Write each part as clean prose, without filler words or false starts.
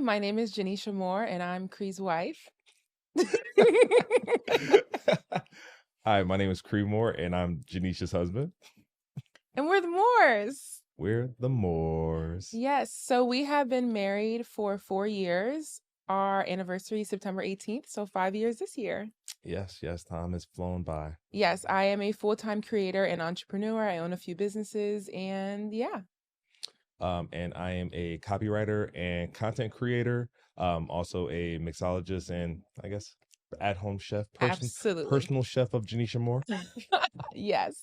my name is Janesha Moore, and I'm Cree's wife. Hi, my name is Cree Moore, and I'm Janesha's husband. And we're the Moores. We're the Moores. Yes, so we have been married for 4 years. Our anniversary is September 18th, so 5 years this year. Yes, time has flown by. Yes, I am a full-time creator and entrepreneur. I own a few businesses, and yeah. And I am a copywriter and content creator, also a mixologist and I guess at-home chef, Absolutely. personal chef of Janesha Moore. Yes.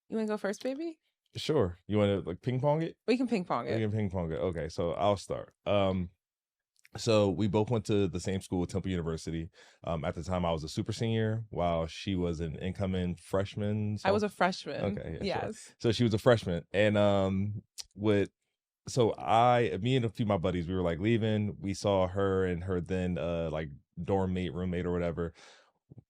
You want to go first, baby? Sure. You want to like ping pong it? We can ping pong it. We can ping pong it. Okay, so I'll start. So we both went to the same school, Temple University. At the time, I was a super senior, while she was an incoming freshman. I was a freshman. Okay. Yeah, yes. Sure. So she was a freshman, and me and a few of my buddies, we were like leaving. We saw her and her then like dorm mate, roommate, or whatever.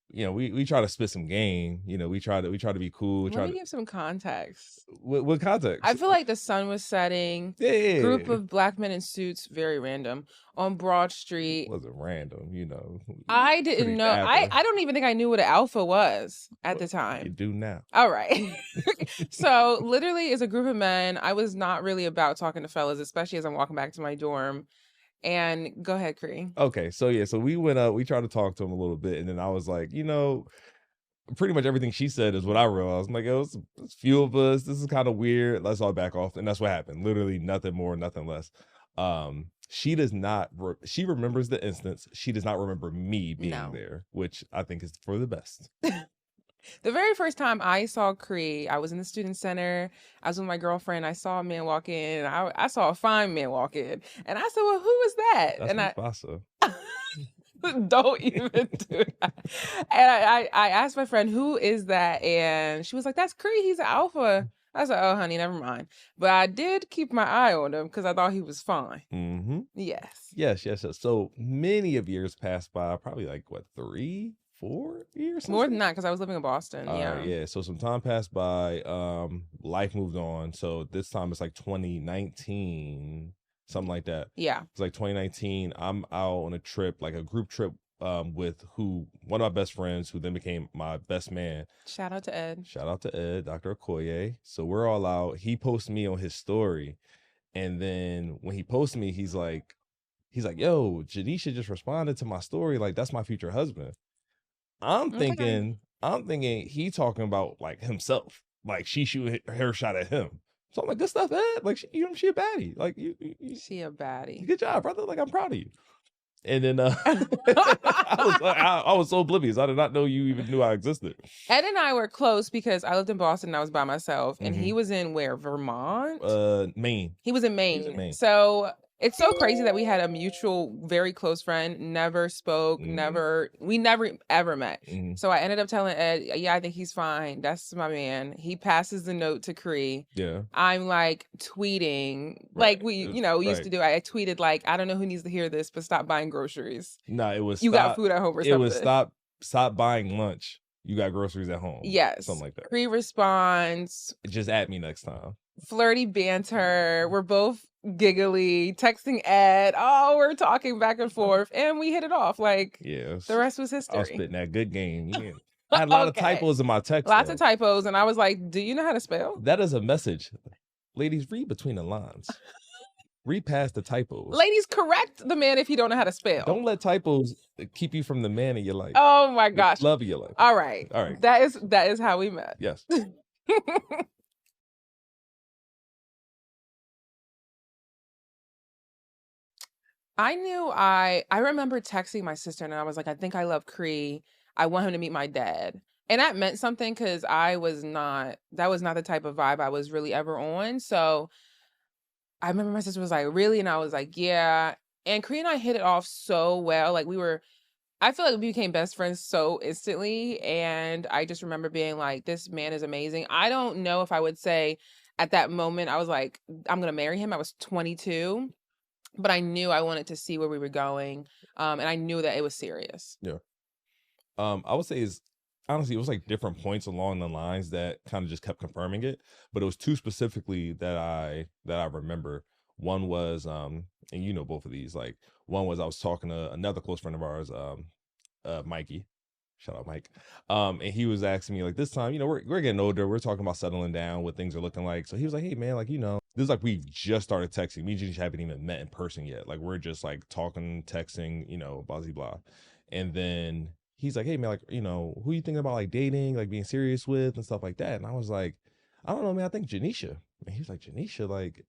You know, we try to spit some game. You know, we try to be cool. Let me give some context. What context? I feel like the sun was setting. Yeah. Group of black men in suits, very random, on Broad Street. It wasn't random, you know. I didn't know. I don't even think I knew what an alpha was at the time. You do now. All right. So literally, as a group of men, I was not really about talking to fellas, especially as I'm walking back to my dorm. And go ahead, Cree. Okay, so we went up, we tried to talk to him a little bit, and then I was like, you know, pretty much everything she said is what I realized. I'm like, it's a few of us, this is kind of weird, let's all back off. And that's what happened. Literally nothing more, nothing less. She does not, she remembers the instance. She does not remember me being there, which I think is for the best. The very first time I saw Cree, I was in the student center. I was with my girlfriend. I saw a man walk in. I saw a fine man walk in. And I said, well, who is that? That's Don't even do that. And I asked my friend, who is that? And she was like, that's Cree. He's an alpha. I said, oh, honey, never mind. But I did keep my eye on him because I thought he was fine. Mm-hmm. Yes. So many of years passed by, probably like, 4 years? More than that, because I was living in Boston. Yeah. So some time passed by. Life moved on. So this time it's like 2019, something like that. Yeah. It's like 2019. I'm out on a trip, like a group trip, with one of my best friends, who then became my best man. Shout out to Ed, Dr. Okoye. So we're all out. He posts me on his story, and then when he posts me, he's like, yo, Janesha just responded to my story. Like, that's my future husband. I'm thinking he talking about like himself, like she shoot her shot at him. So I'm like, good stuff, Ed. Like she a baddie. Like she a baddie. Good job, brother. Like, I'm proud of you. And then I was so oblivious. I did not know you even knew I existed. Ed and I were close because I lived in Boston and I was by myself, and he was in Vermont? Maine. He was in Maine. So it's so crazy that we had a mutual, very close friend, never spoke, we never ever met. So I ended up telling Ed, yeah, I think he's fine. That's my man. He passes the note to Cree. Yeah. I'm like tweeting, like we used to do. I tweeted like, I don't know who needs to hear this, but stop buying groceries. No, it was you got food at home or something. It was stop buying lunch. You got groceries at home. Yes. Something like that. Cree responds, just at me next time. Flirty banter. We're both giggly, texting Ed. Oh, we're talking back and forth, and we hit it off. Like, the rest was history. I was spitting that good game. Yeah. I had a lot of typos in my text. Lots of typos, and I was like, do you know how to spell? That is a message. Ladies, read between the lines. Read past the typos. Ladies, correct the man if you don't know how to spell. Don't let typos keep you from the man in your life. Oh my gosh. Love of your life. All right. That is how we met. Yes. I knew I remember texting my sister, and I was like, I think I love Cree. I want him to meet my dad. And that meant something because that was not the type of vibe I was really ever on. So I remember my sister was like, really? And I was like, yeah. And Cree and I hit it off so well. Like I feel like we became best friends so instantly. And I just remember being like, this man is amazing. I don't know if I would say at that moment, I was like, I'm going to marry him. I was 22. But I knew I wanted to see where we were going. And I knew that it was serious. Yeah. I would say honestly, it was like different points along the lines that kind of just kept confirming it. But it was two specifically that I remember. One was and you know both of these. Like one was I was talking to another close friend of ours, Mikey. Shout out Mike. And he was asking me like this time, you know, we're getting older. We're talking about settling down, what things are looking like. So he was like, hey man, like, you know, this is like we've just started texting. Me and Gigi haven't even met in person yet. Like we're just like talking, texting, you know, blah blah blah. And then he's like, hey man, like, you know, who you thinking about like dating, like being serious with and stuff like that. And I was like, I don't know, man, I think Janesha. And he was like, Janesha, like,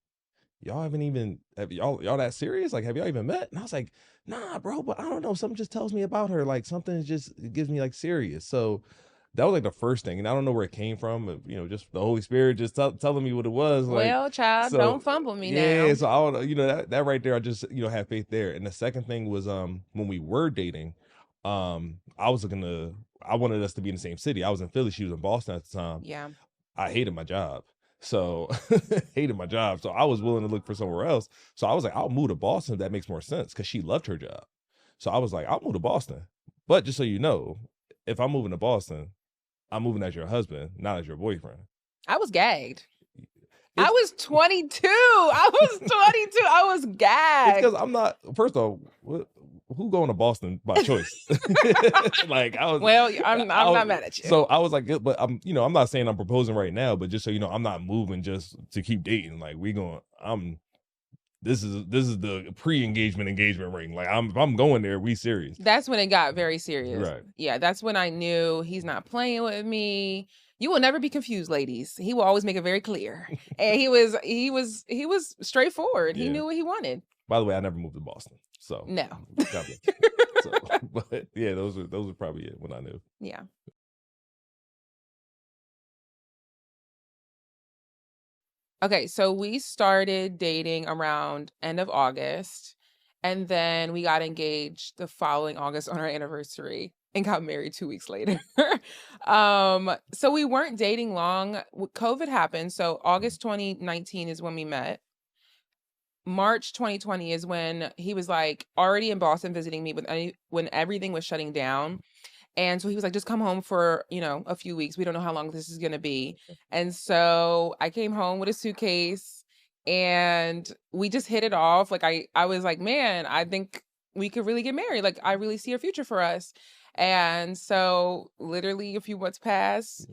y'all haven't even have y'all that serious? Like, have y'all even met? And I was like, nah, bro, but I don't know. Something just tells me about her. Like something just it gives me like serious. So that was like the first thing. And I don't know where it came from, but, you know, just the Holy Spirit just telling me what it was. Like, Well, child, don't so fumble me yeah, now. so I don't, you know, that right there, I just, you know, have faith there. And the second thing was when we were dating, I was looking to I wanted us to be in the same city. I was in Philly, she was in Boston at the time. Yeah. I hated my job. So hated my job. So I was willing to look for somewhere else. So I was like, I'll move to Boston if that makes more sense because she loved her job. So I was like, I'll move to Boston. But just so you know, if I'm moving to Boston, I'm moving as your husband, not as your boyfriend. I was gagged. I It's, was 22. I was 22. I was it's gagged. because I'm not, first off, who going to Boston by choice? Like I was. Well, I'm not mad at you. So I was like, but I'm, you know, I'm not saying I'm proposing right now, but just so you know, I'm not moving just to keep dating. Like this is the pre-engagement engagement ring. Like if I'm going there, we serious. That's when it got very serious. Right. Yeah, that's when I knew he's not playing with me. You will never be confused, ladies. He will always make it very clear. And he was straightforward. He Yeah. knew what he wanted. By the way, I never moved to Boston. So No. God bless. So, but yeah, those were probably it when I knew. Yeah. Okay, so we started dating around end of August, and then we got engaged the following August on our anniversary and got married 2 weeks later. So we weren't dating long. COVID happened, so August 2019 is when we met. March 2020 is when he was like already in Boston visiting me when everything was shutting down. And so he was like, just come home for, you know, a few weeks. We don't know how long this is going to be. And so I came home with a suitcase and we just hit it off. Like I was like, man, I think we could really get married. Like I really see a future for us. And so literally a few months passed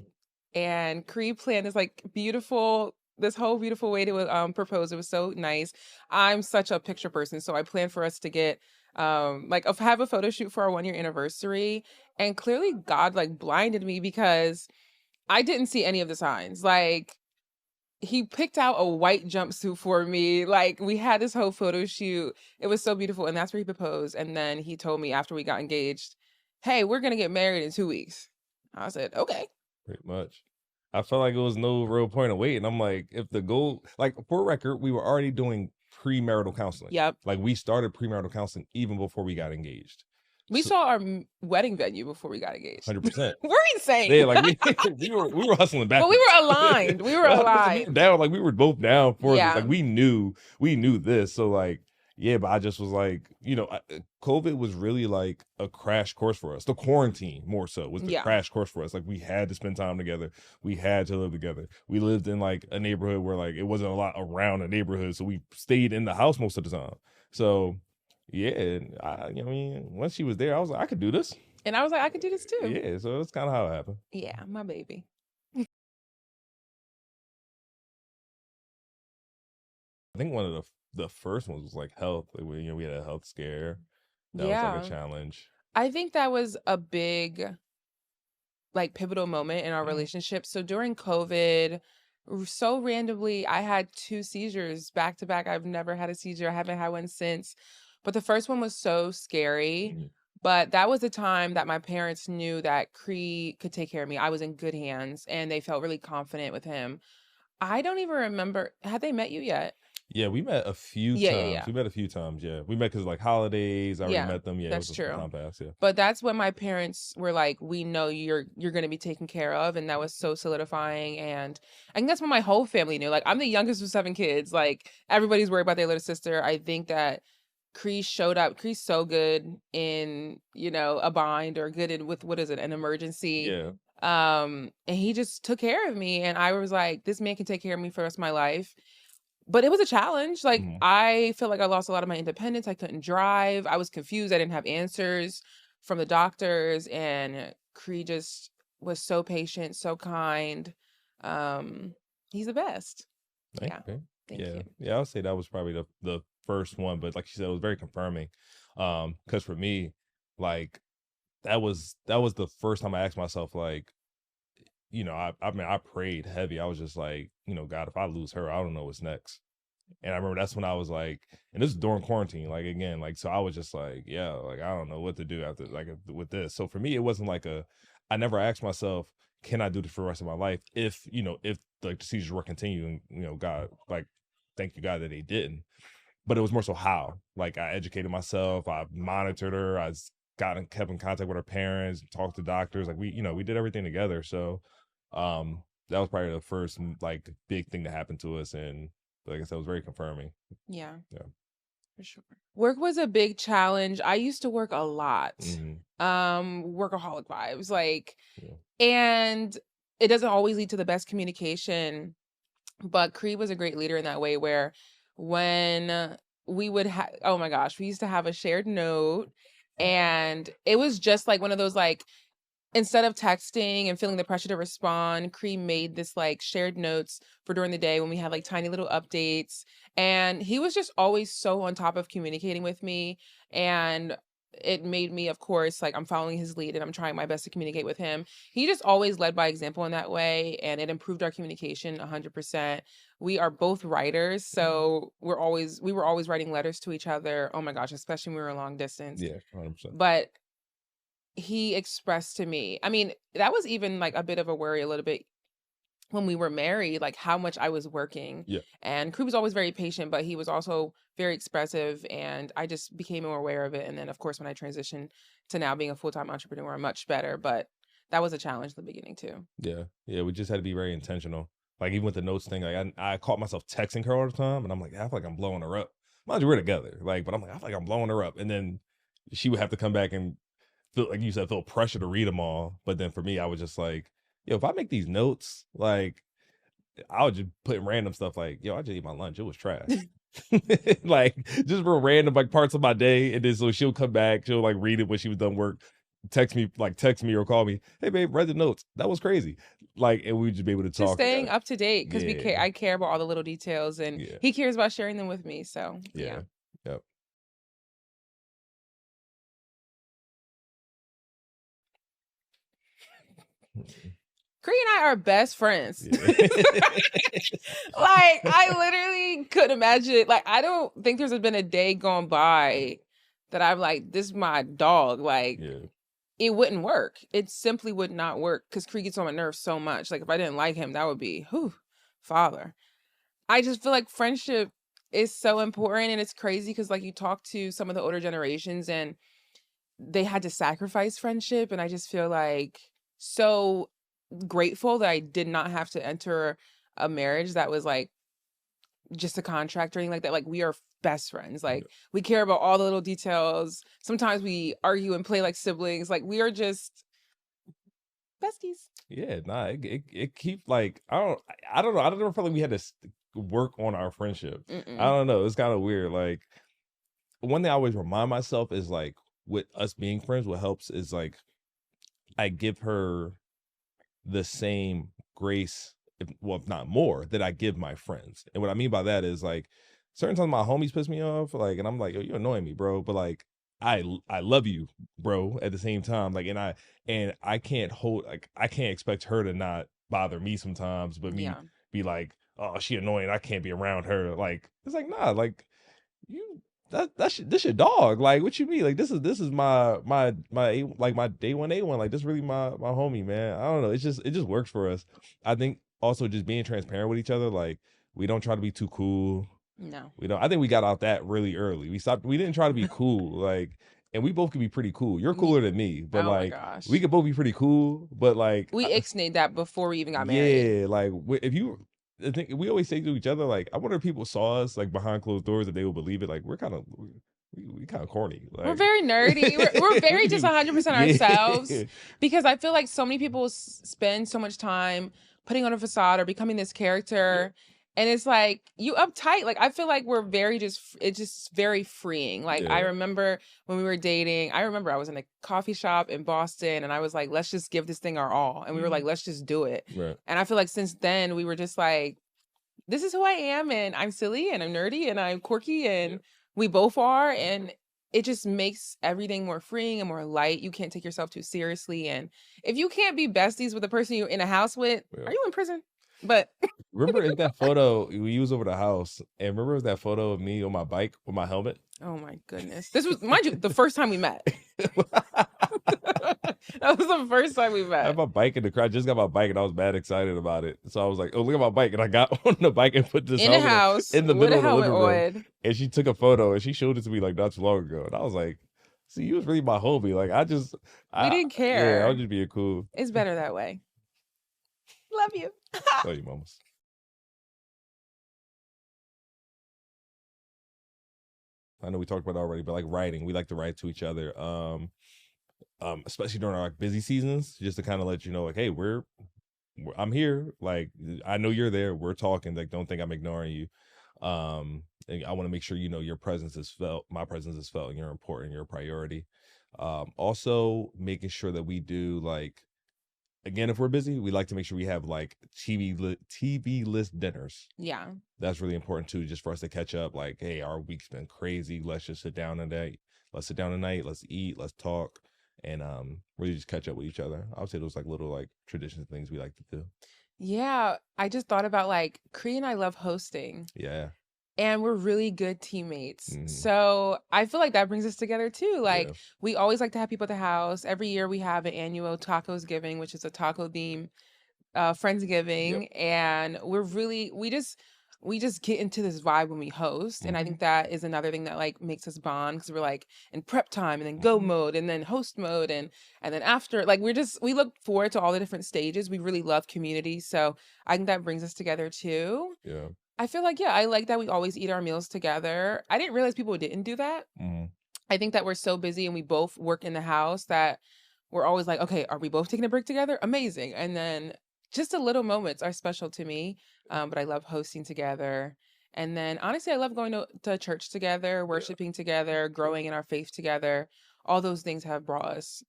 and Cree planned this whole beautiful way to propose. It was so nice. I'm such a picture person. So I planned for us to get have a photo shoot for our 1 year anniversary. And clearly God like blinded me because I didn't see any of the signs. Like he picked out a white jumpsuit for me. Like we had this whole photo shoot. It was so beautiful. And that's where he proposed. And then he told me after we got engaged, hey, we're going to get married in 2 weeks. I said, okay. Pretty much. I felt like it was no real point of waiting. I'm like, if the goal, like for record, we were already doing premarital counseling. Yep. Like we started premarital counseling even before we got engaged. We saw our wedding venue before we got engaged. 100%. We're insane. Yeah, like we were hustling back. But we were aligned. We were aligned. We were down, like we were both down for Yeah. this. Like we knew this. So like, yeah, but I just was like, you know, COVID was really like a crash course for us. The quarantine more so was the crash course for us. Like we had to spend time together. We had to live together. We lived in like a neighborhood where like it wasn't a lot around a neighborhood. So we stayed in the house most of the time. So yeah, I mean, once she was there, I was like, I could do this. And I was like, I could do this too. Yeah, so that's kind of how it happened. Yeah, my baby. I think one of the first ones was like health. Like we had a health scare. That was like a challenge. I think that was a big, like, pivotal moment in our relationship. So during COVID, so randomly, I had 2 seizures back to back. I've never had a seizure. I haven't had one since. But the first one was so scary. But that was the time that my parents knew that Cree could take care of me. I was in good hands and they felt really confident with him. I don't even remember. Had they met you yet? Yeah, we met a few times. Yeah. We met a few times, yeah. We met because like holidays, I already met them. Yeah, that's it was true. Time pass, yeah. But that's when my parents were like, we know you're going to be taken care of. And that was so solidifying. And I think that's when my whole family knew. Like, I'm the youngest of 7 kids. Like, everybody's worried about their little sister. I think that Cree showed up. Cree's so good in, a bind, or good in with, what is it, an emergency. Yeah. And he just took care of me, and I was like, this man can take care of me for the rest of my life. But it was a challenge. Like, Mhm. I feel like I lost a lot of my independence. I couldn't drive. I was confused. I didn't have answers from the doctors, and Cree just was so patient, so kind. Um, he's the best. Yeah. Okay. Thank Yeah. you. Yeah, I would say that was probably the first one, but like you said, it was very confirming. Because for me, like that was the first time I asked myself, like, I mean, I prayed heavy. I was just like, God, if I lose her, I don't know what's next. And I remember that's when I was like, and this is during quarantine, like again, like so I was just like, yeah, like I don't know what to do after like with this. So for me, it wasn't like I never asked myself, can I do this for the rest of my life? If like the seizures were continuing, God, like thank you God that they didn't. But it was more so how. Like I educated myself, I monitored her, kept in contact with her parents, talked to doctors, like we did everything together. So that was probably the first like big thing that happened to us, and like I said, it was very confirming. Yeah, Yeah. for sure. Work was a big challenge. I used to work a lot. Hmm. Workaholic vibes, like, Yeah. and it doesn't always lead to the best communication. But Cree was a great leader in that way, where when we would have, oh my gosh, we used to have a shared note, and it was just like one of those, like, instead of texting and feeling the pressure to respond, Cree made this like shared notes for during the day when we had like tiny little updates. And he was just always so on top of communicating with me. And it made me, of course, like, I'm following his lead and I'm trying my best to communicate with him. He just always led by example in that way. And it improved our communication 100%. We are both writers. So we were always writing letters to each other. Oh my gosh, especially when we were long distance. Yeah, 100%. But he expressed to me, I mean, that was even like a bit of a worry a little bit when we were married, like how much I was working. Yeah. And Crew was always very patient, but he was also very expressive, and I just became more aware of it. And then of course when I transitioned to now being a full-time entrepreneur, I'm much better. But that was a challenge in the beginning too. Yeah. Yeah. We just had to be very intentional. Like even with the notes thing, like I caught myself texting her all the time, and I'm like, I feel like I'm blowing her up. Mind you, we're together. Like, but I'm like, I feel like I'm blowing her up. And then she would have to come back and feel like you said, feel pressure to read them all. But then for me, I was just like, yo, if I make these notes, like I would just put random stuff like, yo, I just ate my lunch. It was trash. Like just real random like parts of my day. And then so she'll come back, she'll like read it when she was done work, text me or call me, hey babe, read the notes. That was crazy. Like, and we'd just be able to Just talk. staying up to date, because Yeah. I care about all the little details, and Yeah. he cares about sharing them with me. So Yeah. Yep. Cree and I are best friends. Yeah. Like, I literally couldn't imagine. Like, I don't think there's been a day gone by that I'm like, this is my dog. Like, Yeah. it wouldn't work. It simply would not work, because Cree gets on my nerves so much. Like, if I didn't like him, that would be, whew, father. I just feel like friendship is so important, and it's crazy because, like, you talk to some of the older generations and they had to sacrifice friendship, and I just feel like so grateful that I did not have to enter a marriage that was like just a contract or anything like that. Like, we are best friends. Like, Yeah. we care about all the little details. Sometimes we argue and play like siblings. Like, we are just besties. Yeah, nah, it keep like I don't know. I don't ever feel like we had to work on our friendship. I Mm-mm. don't know. It's kind of weird. Like one thing I always remind myself is like with us being friends, what helps is like I give her the same grace, if not more, that I give my friends. And what I mean by that is like certain times my homies piss me off, like, and I'm like, yo, you're annoying me, bro. But like, I love you, bro. At the same time, like, and I can't I can't expect her to not bother me sometimes, but me Yeah. be like, oh, she annoying. I can't be around her. Like, it's like nah, like you this your dog. Like, what you mean? Like, this is like my day one A1. Like, this really my homie, man. I don't know. It just works for us. I think also just being transparent with each other. Like, we don't try to be too cool. No. We don't. I think we got out that really early. We didn't try to be cool. Like, and we both could be pretty cool. You're cooler than me, but Oh my like gosh. we could both be pretty cool. But like We ixnayed that before we even got married. yeah, like if you, I think we always say to each other, like, I wonder if people saw us like behind closed doors that they would believe it. Like we're kind of, we kind of corny. Like, we're very nerdy. We're very just 100% ourselves, because I feel like so many people spend so much time putting on a facade or becoming this character. And it's like, you uptight. Like, I feel like we're very it's just very freeing. Like, I remember when we were dating, I was in a coffee shop in Boston and I was like, let's just give this thing our all. And we were like, let's just do it. Right. And I feel like since then we were just like, this is who I am, and I'm silly and I'm nerdy and I'm quirky, and we both are. And it just makes everything more freeing and more light. You can't take yourself too seriously. And if you can't be besties with the person you're in a house with, are you in prison? But remember in that photo we was over the house, and remember that photo of me on my bike with my helmet? Oh my goodness. This was, mind you, the first time we met. That was the first time we met. I have my bike in the crowd. Just got my bike and I was mad excited about it. So I was like, oh, look at my bike. And I got on the bike and put this in helmet the house in the middle of the living room. on. And she took a photo and she showed it to me like not too long ago. And I was like, see, you was really my homie. Like, we didn't care. Yeah, I was just being cool. It's better that way. Love you. Love you, mamas. I know we talked about it already, but like writing, we like to write to each other. Especially during our like busy seasons, just to kind of let you know, like, hey, I'm here. Like, I know you're there. We're talking. Like, don't think I'm ignoring you. And I want to make sure you know your presence is felt. My presence is felt, and you're important. You're a priority. Also, making sure that we do like, again, if we're busy, we like to make sure we have like TV list dinners. Yeah, that's really important too, just for us to catch up. Like, hey, our week's been crazy. Let's just sit down tonight. Let's sit down tonight. Let's eat. Let's talk. And really just catch up with each other. I would say those like little like traditions, things we like to do. Yeah, I just thought about like Cree and I love hosting. Yeah. And we're really good teammates. So I feel like that brings us together too. Like we always like to have people at the house. Every year we have an annual tacos giving, which is a taco theme Friendsgiving. And we just get into this vibe when we host. And I think that is another thing that like makes us bond, because we're like in prep time and then go mode and then host mode. And then after, like we look forward to all the different stages. We really love community. So I think that brings us together too. Yeah. I feel like, I like that we always eat our meals together. I didn't realize people didn't do that. I think that we're so busy and we both work in the house that we're always like, okay, are we both taking a break together? Amazing. And then just the little moments are special to me. But I love hosting together. And then honestly, I love going to church together, worshiping together, growing in our faith together. All those things have brought us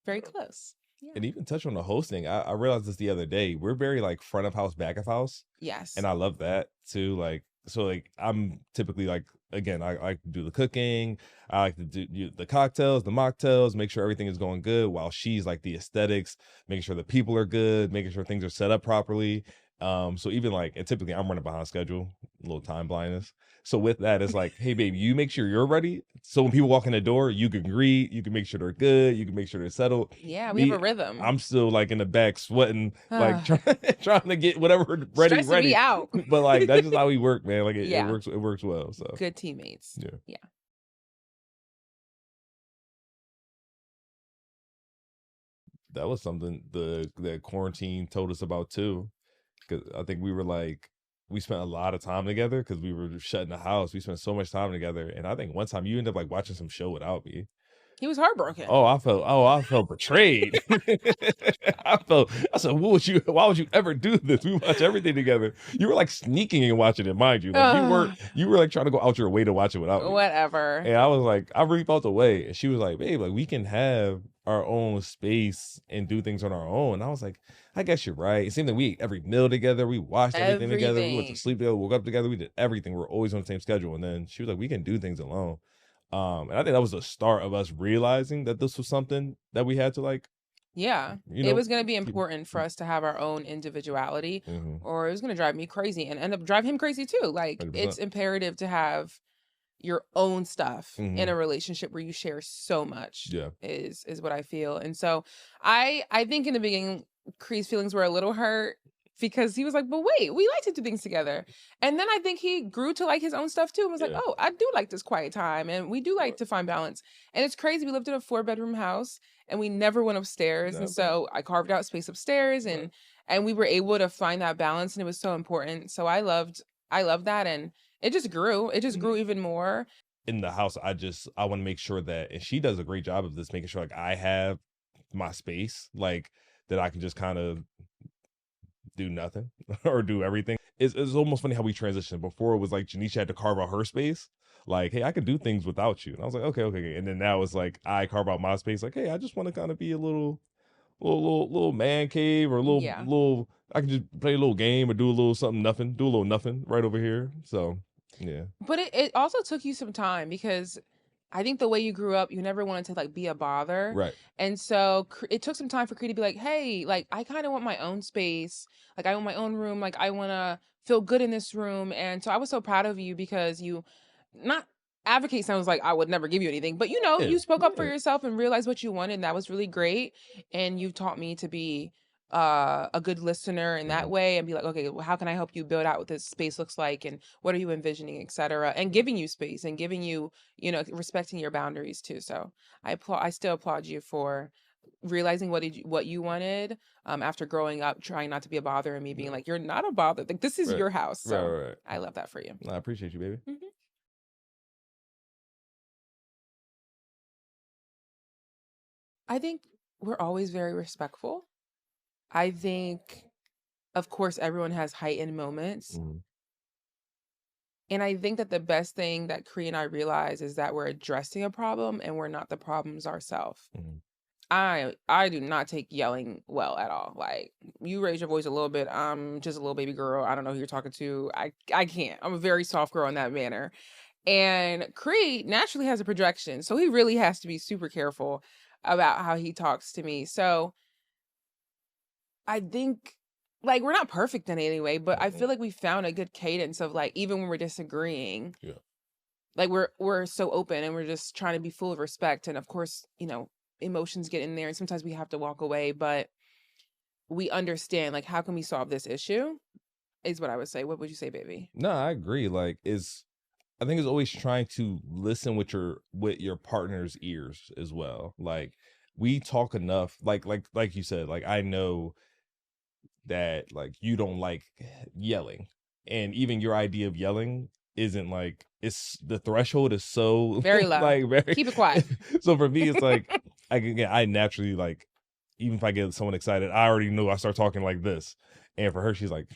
very close. Yeah. And even touch on the hosting, I realized this the other day. We're very like front of house, back of house. Yes. And I love that too. Like, so like I'm typically like, again, I like to do the cooking. I like to do the cocktails, the mocktails, make sure everything is going good, while she's like the aesthetics, making sure the people are good, making sure things are set up properly. So even like, and typically I'm running behind schedule, a little time blindness. So with that, it's like, hey babe, you make sure you're ready. So when people walk in the door, you can greet, you can make sure they're good, you can make sure they're settled. Yeah, we have a rhythm. I'm still like in the back sweating, like trying to get whatever ready. Me out. But like, that's just how we work, man. Like it works well. So good teammates. Yeah. That was something that quarantine told us about too. Because I think we were like, we spent a lot of time together because we were shut in the house. We spent so much time together. And I think one time you ended up like watching some show without me. He was heartbroken. I felt betrayed. I said, why would you ever do this? We watch everything together. You were like sneaking and watching it, mind you. Like you were like trying to go out your way to watch it without me. Whatever. And I was like, I really felt the way. And she was like, babe, like we can have our own space and do things on our own. And I was like, I guess you're right. It seemed like we ate every meal together. We watched everything together. We went to sleep together, woke up together. We did everything. We're always on the same schedule. And then she was like, we can do things alone. And I think that was the start of us realizing that this was something that we had to like. Yeah, it was going to be important for us to have our own individuality, or it was going to drive me crazy and end up drive him crazy too. Like 100%. It's imperative to have your own stuff in a relationship where you share so much. Yeah, is what I feel. And so I think in the beginning, Cree's feelings were a little hurt, because he was like, but wait, we like to do things together. And then I think he grew to like his own stuff too, and was like, oh, I do like this quiet time, and we do like to find balance. And it's crazy. We lived in a 4-bedroom house and we never went upstairs. And so I carved out space upstairs, and we were able to find that balance, and it was so important. So I loved that. And it just grew. It just grew even more. in the house, I want to make sure that, and she does a great job of this, making sure like I have my space, like that I can just kind of do nothing or do everything. It's almost funny how we transitioned. Before it was like Janesha had to carve out her space. Like, hey, I can do things without you. And I was like, okay. And then now it's like I carve out my space. Like, hey, I just want to kind of be a little man cave, or a Yeah. little. I can just play a little game or do a little something, nothing. Do a little nothing right over here. So yeah, But it also took you some time because I think the way you grew up, you never wanted to like be a bother. right. And so it took some time for Cree to be like, hey, like I kind of want my own space. Like I want my own room. Like I want to feel good in this room. And so I was so proud of you because you not advocate sounds like I would never give you anything, but Yeah, you spoke up for yeah, yourself and realized what you wanted. And that was really great. And you taught me to be a good listener in that mhm, way and be like, okay, well, how can I help you build out what this space looks like and what are you envisioning, etc. And giving you space and giving you, respecting your boundaries too. So I still applaud you for realizing what you wanted after growing up, trying not to be a bother, and me being yeah, like, you're not a bother, like this is right, your house. right, So right. I love that for you. No, I appreciate you, baby. Mhm. I think we're always very respectful. I think, of course, everyone has heightened moments. Mhm, And I think that the best thing that Cree and I realize is that we're addressing a problem and we're not the problems ourselves. mhm, I do not take yelling well at all. Like you raise your voice a little bit, I'm just a little baby girl. I don't know who you're talking to. I can't. I'm a very soft girl in that manner. And Cree naturally has a projection, so he really has to be super careful about how he talks to me. So I think like we're not perfect in any way, but I mhm, feel like we found a good cadence of like even when we're disagreeing, yeah. like we're so open and we're just trying to be full of respect. And of course, emotions get in there and sometimes we have to walk away, but we understand like how can we solve this issue is what I would say. What would you say, baby? No, I agree. Like, I think it's always trying to listen with your partner's ears as well. Like, we talk enough. Like you said. Like, I know that like you don't like yelling, and even your idea of yelling isn't like, it's the threshold is so Very low. like very. Keep it quiet. So for me, it's like I naturally like, even if I get someone excited, I already know I start talking like this, and for her, she's like,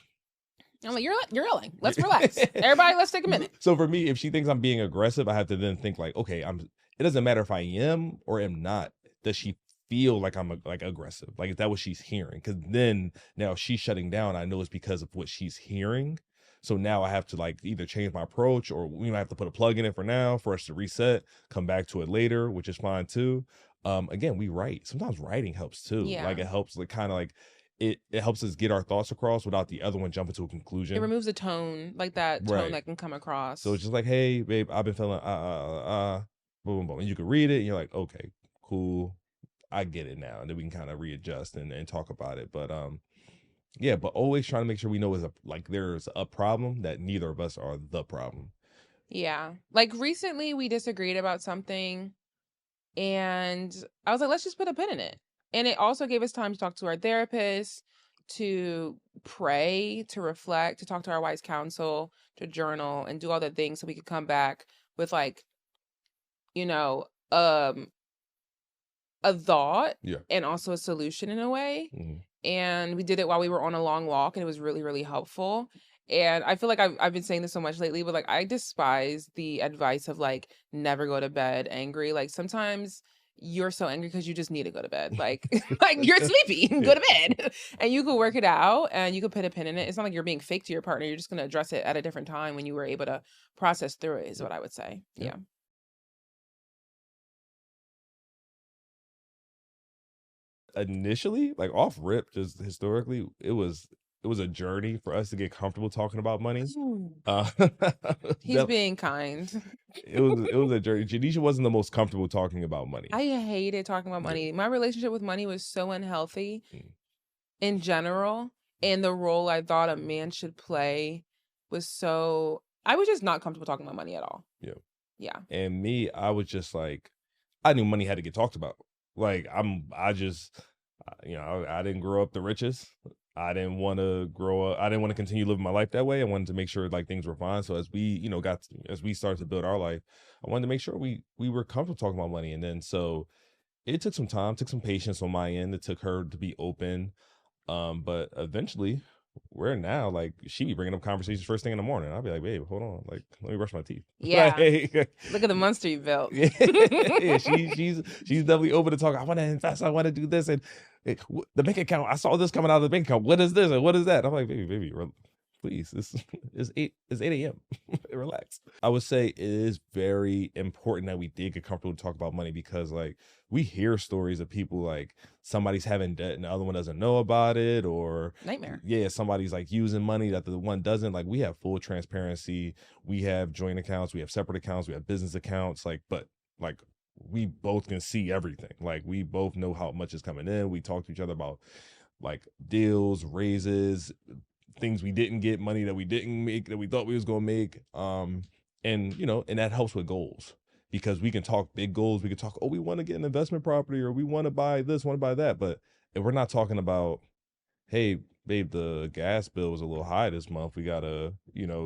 I'm like, you're yelling. Let's relax. Everybody, let's take a minute. So for me, if she thinks I'm being aggressive, I have to then think like, okay, it doesn't matter if I am or am not. Does she feel like I'm like aggressive? Like, is that what she's hearing? Because then now she's shutting down. I know it's because of what she's hearing. So now I have to like either change my approach, or we might have to put a plug in it for now for us to reset, come back to it later, which is fine too. Again, we write. Sometimes writing helps too. Yeah. Like, it helps like kind of like it helps us get our thoughts across without the other one jumping to a It conclusion. removes a tone, like that tone Right. that can come across. So it's just like, hey, babe, I've been feeling boom, boom, boom. And you can read it and you're like, okay, cool. I get it now. And then we can kind of readjust and talk about it. But yeah, but always trying to make sure we know there's a problem, that neither of us are the problem. Yeah. Like recently we disagreed about something and I was like, let's just put a pin in it. And it also gave us time to talk to our therapist, to pray, to reflect, to talk to our wise counsel, to journal and do all the things so we could come back with like, you know, um a thought Yeah. and also a solution in a way. Mhm. And we did it while we were on a long walk and it was really, really helpful. And I feel like I've been saying this so much lately, but like I despise the advice of like never go to bed angry. Like sometimes you're so angry because you just need to go to bed. Like like you're sleepy, go to bed. And you could work it out and you could put a pin in it. It's not like you're being fake to your partner. You're just gonna address it at a different time when you were able to process through it, is what I would say. Yeah. Yeah. Initially, like off rip, just historically, it was a journey for us to get comfortable talking about money. Uh, He's being kind. it was a journey. Janesha wasn't the most comfortable talking about money. I hated talking about money. My relationship with money was so unhealthy Mm. in general, and the role I thought a man should play was so I was just not comfortable talking about money at all. Yeah. Yeah. And me, I was just like, I knew money had to get talked about. Like, I didn't grow up the richest. I didn't want to grow up. I didn't want to continue living my life that way. I wanted to make sure like things were fine. So as we, as we started to build our life, I wanted to make sure we were comfortable talking about money. And then so it took some time, took some patience on my end. It took her to be open. But eventually, we're now like she be bringing up conversations first thing in the morning. I'll be like, babe, hold on, like let me brush my teeth. Yeah. Like, Look at the monster you built. yeah, she's definitely open to talk. I want to invest. I want to do this, and the bank account. I saw this coming out of the bank account. What is this and what is that? I'm like, baby, please. This is 8 a.m. Relax. I would say it is very important that we did get comfortable to talk about money because like we hear stories of people like somebody's having debt and the other one doesn't know about it, or Nightmare. Yeah, somebody's like using money that the one doesn't. Like we have full transparency. We have joint accounts, we have separate accounts, we have business accounts, but like we both can see everything. Like we both know how much is coming in. We talk to each other about like deals, raises, things we didn't get, money that we didn't make that we thought we was gonna make. And and that helps with goals because we can talk big goals. We can talk, oh, we want to get an investment property or we want to buy this, want to buy that. But if we're not talking about, hey, babe, the gas bill was a little high this month, we gotta,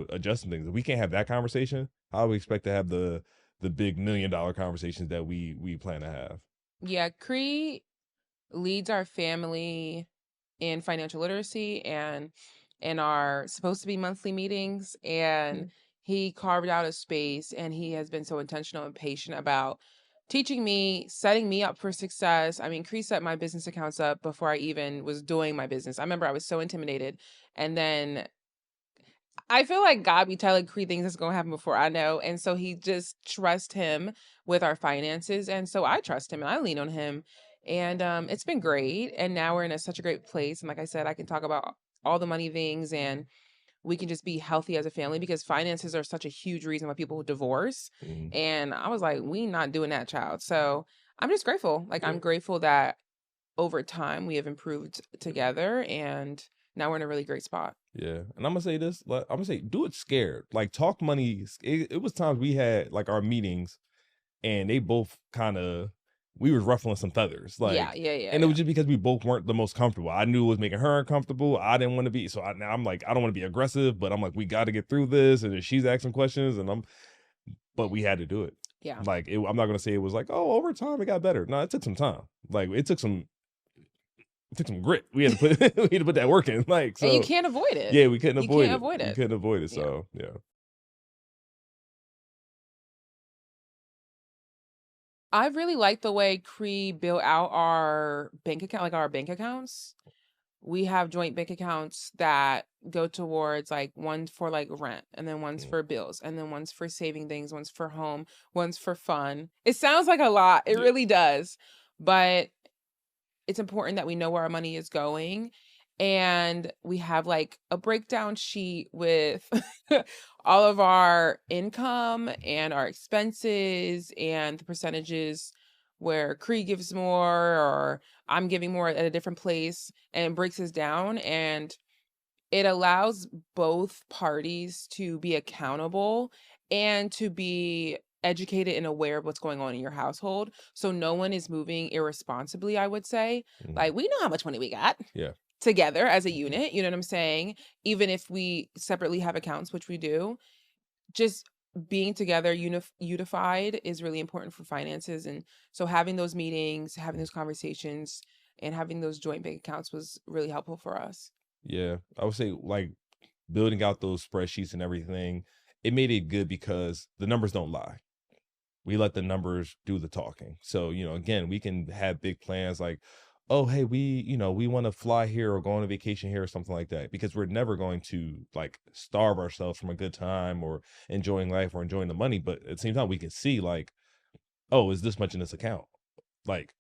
adjust some things. If we can't have that conversation, how do we expect to have the big $1 million conversations that we plan to have? Yeah, Cree leads our family in financial literacy and in our supposed to be monthly meetings. And he carved out a space and he has been so intentional and patient about teaching me, setting me up for success. I mean, Cree set my business accounts up before I even was doing my business. I remember I was so intimidated. And then I feel like God be telling Cree things that's going to happen before I know. And so he just trust him with our finances. And so I trust him and I lean on him. And it's been great. And now we're in such a great place. And like I said, I can talk about all the money things and we can just be healthy as a family because finances are such a huge reason why people divorce. And I was like, we not doing that, child. So I'm just grateful. Like, I'm grateful that over time we have improved together and now we're in a really great spot. Yeah. And I'm gonna say this, like, I'm gonna say, do it scared. Like talk money. It was times we had like our meetings and they both kind of, we was ruffling some feathers. Like, Yeah. and it was just because we both weren't the most comfortable. I knew it was making her uncomfortable. I didn't want to be, so now I'm like, I don't want to be aggressive, but I'm like, we got to get through this. And then she's asking questions but we had to do it. Yeah. Like, I'm not going to say it was like, oh, over time it got better. No, it took some time. Like it took some grit. We had to put we had to put that work in. Like, so and you can't avoid it. Yeah, we couldn't avoid it. Avoid it. You couldn't avoid it. So yeah. I really like the way Cree built out our bank account, like our bank accounts. We have joint bank accounts that go towards like one for like rent and then one's for bills and then one's for saving things, one's for home, one's for fun. It sounds like a lot. It really does. But it's important that we know where our money is going. And we have like a breakdown sheet with all of our income and our expenses and the percentages where Cree gives more or I'm giving more at a different place and breaks us down. And it allows both parties to be accountable and to be educated and aware of what's going on in your household. So no one is moving irresponsibly, I would say. Like, we know how much money we got. Yeah. Together as a unit, you know what I'm saying? Even if we separately have accounts, which we do, just being together, unified is really important for finances. And so having those meetings, having those conversations, and having those joint bank accounts was really helpful for us. Yeah, I would say like building out those spreadsheets and everything, it made it good because the numbers don't lie. We let the numbers do the talking. So, again, we can have big plans like, oh, hey, we want to fly here or go on a vacation here or something like that, because we're never going to like starve ourselves from a good time or enjoying life or enjoying the money. But at the same time, we can see like, oh, is this much in this account? Like,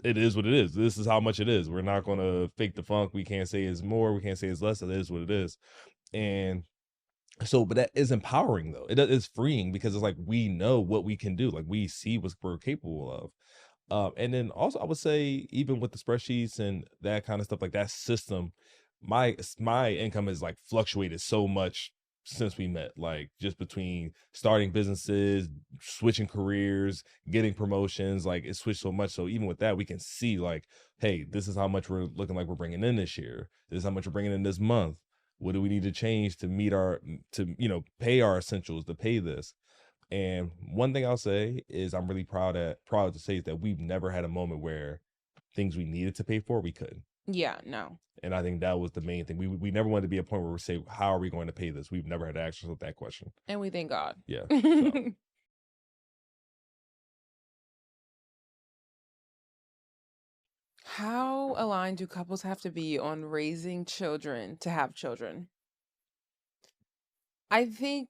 it is what it is. This is how much it is. We're not going to fake the funk. We can't say it's more. We can't say it's less. It is what it is. And so, but that is empowering though. It is freeing because it's like, we know what we can do. Like we see what we're capable of. And then also I would say even with the spreadsheets and that kind of stuff, like that system, my income has like fluctuated so much since we met, like just between starting businesses, switching careers, getting promotions, like it switched so much. So even with that, we can see like, hey, this is how much we're looking like we're bringing in this year. This is how much we're bringing in this month. What do we need to change to meet to pay our essentials, to pay this? And one thing I'll say is I'm really proud to say that we've never had a moment where things we needed to pay for, we couldn't. Yeah, no. And I think that was the main thing. We never wanted to be a point where we say, how are we going to pay this? We've never had to ask ourselves that question. And we thank God. Yeah. So. How aligned do couples have to be on raising children to have children? I think,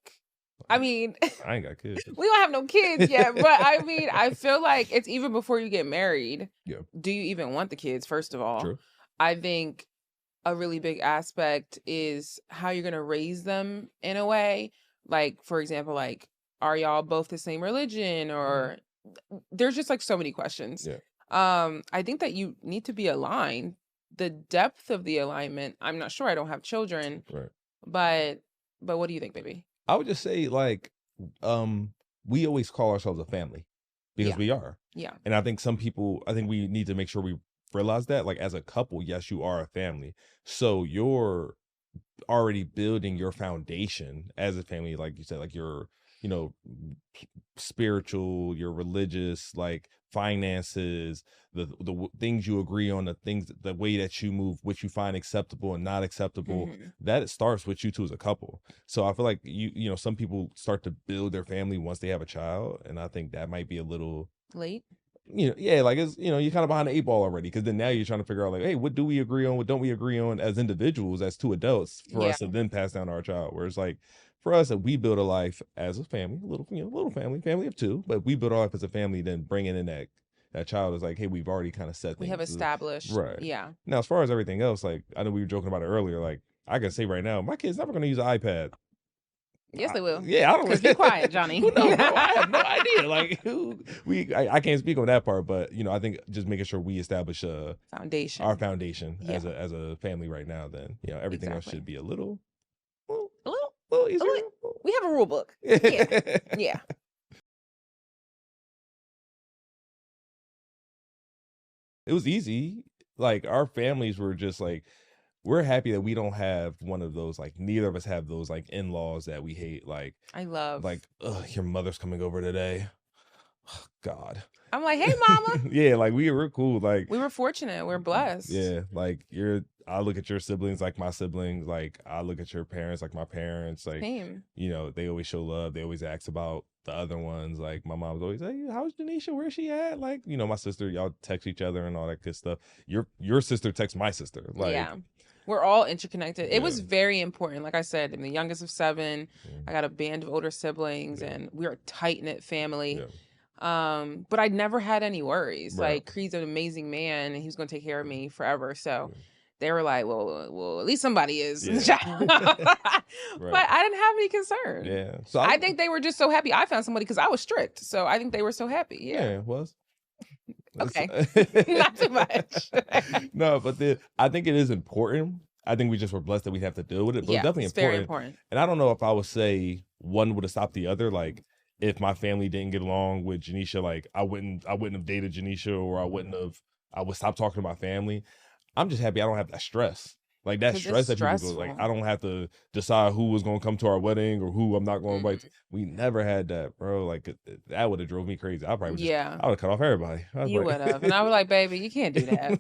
I mean, I ain't got kids. we don't have no kids yet, but I mean, I feel like it's even before you get married. Yeah. Do you even want the kids, first of all? True. I think a really big aspect is how you're going to raise them in a way. Like, for example, like, are y'all both the same religion? Or there's just like so many questions. Yeah. I think that you need to be aligned. The depth of the alignment, I'm not sure. I don't have children. Right. But what do you think, baby? I would just say like, we always call ourselves a family because we are. Yeah. And I think we need to make sure we realize that, like, as a couple, yes, you are a family. So you're already building your foundation as a family, like you said, like your, spiritual, your religious, like finances, the things you agree on, the way that you move, which you find acceptable and not acceptable, that it starts with you two as a couple. So I feel like some people start to build their family once they have a child, and I think that might be a little late. Like it's, you're kind of behind the 8 ball already, because then now you're trying to figure out like, hey, what do we agree on? What don't we agree on as individuals, as two adults, for us to then pass down to our child? Where it's like, for us, that we build a life as a family, little family of 2, but we build our life as a family, then bringing in that child is like, hey, we've already kind of set things. We have established. Right. Yeah. Now, as far as everything else, like, I know we were joking about it earlier, like, I can say right now, my kid's never going to use an iPad. Yes, they will. Yeah, I don't. Because be quiet, Johnny. No, I have no idea. Like, I can't speak on that part, but I think just making sure we establish our foundation as a family right now. Then everything else should be a little easier. We have a rule book. Yeah. It was easy. Like, our families were just like, we're happy that we don't have one of those, like, neither of us have those, like, in-laws that we hate. Like, I love, like, your mother's coming over today. Oh, God. I'm like, hey, mama. Yeah, like, we were cool. Like, we were fortunate. We're blessed. Yeah, like, I look at your siblings like my siblings. Like, I look at your parents like my parents. Like, same. They always show love. They always ask about the other ones. Like, my mom's always like, how's Janesha? Where's she at? Like, my sister, y'all text each other and all that good stuff. Your sister texts my sister. Like, yeah. We're all interconnected. It was very important. Like I said, I'm the youngest of 7. I got a band of older siblings, and we're a tight-knit family. But I never had any worries. Right. Like, Creed's an amazing man, and he was going to take care of me forever. So they were like, well, at least somebody is. But I didn't have any concern. Yeah. So I think they were just so happy I found somebody, because I was strict. So I think they were so happy. Yeah, it was. Okay. Not too much. No, but I think it is important. I think we just were blessed that we have to deal with it. But it's definitely important. Very important. And I don't know if I would say one would have stopped the other. Like, if my family didn't get along with Janesha, like, I wouldn't have dated Janesha, or I would stop talking to my family. I'm just happy I don't have that stress. Like, that stress that people go, like, I don't have to decide who was going to come to our wedding or who I'm not going to invite. We never had that, bro. Like, that would have drove me crazy. I probably I would have cut off everybody. You would have. And I was like, baby, you can't do that.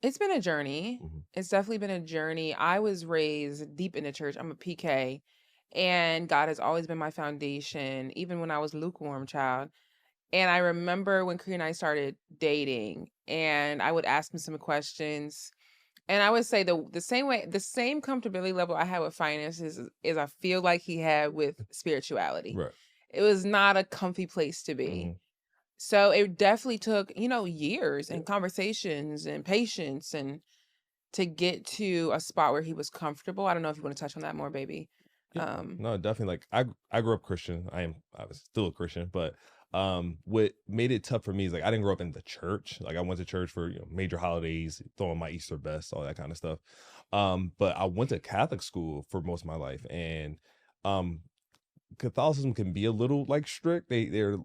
It's been a journey. It's definitely been a journey. I was raised deep in the church. I'm a PK, and God has always been my foundation, even when I was lukewarm child. And I remember when Cree and I started dating, and I would ask him some questions, and I would say the same comfortability level I had with finances is I feel like he had with spirituality. Right. It was not a comfy place to be. So it definitely took, years and conversations and patience and to get to a spot where he was comfortable. I don't know if you want to touch on that more, baby. No, definitely. Like, I grew up Christian. I was still a Christian, but What made it tough for me is like I didn't grow up in the church. Like I went to church for major holidays, throwing my Easter best, all that kind of stuff. But I went to Catholic school for most of my life, and um Catholicism can be a little like strict. They're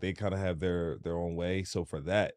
they kind of have their own way. So for that,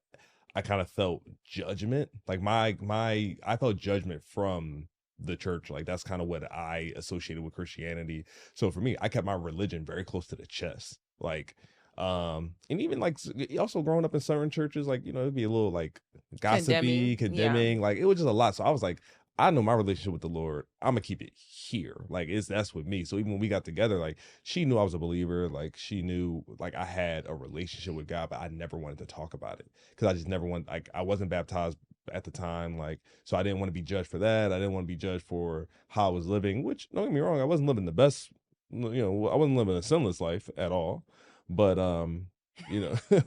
I kind of felt judgment. Like I felt judgment from the church. Like that's kind of what I associated with Christianity. So for me, I kept my religion very close to the chest. Like and even like also growing up in certain churches, like it'd be a little like gossipy, Condemning. Yeah. condemning, like it was just a lot. So I was like, I know my relationship with the Lord, I'm gonna keep it here. Like that's with me. So even when we got together, like she knew I was a believer, like she knew like I had a relationship with God, but I never wanted to talk about it because I just never want, like I wasn't baptized at the time, like so I didn't want to be judged for that. I didn't want to be judged for how I was living, which don't get me wrong, I wasn't living the best, I wasn't living a sinless life at all. But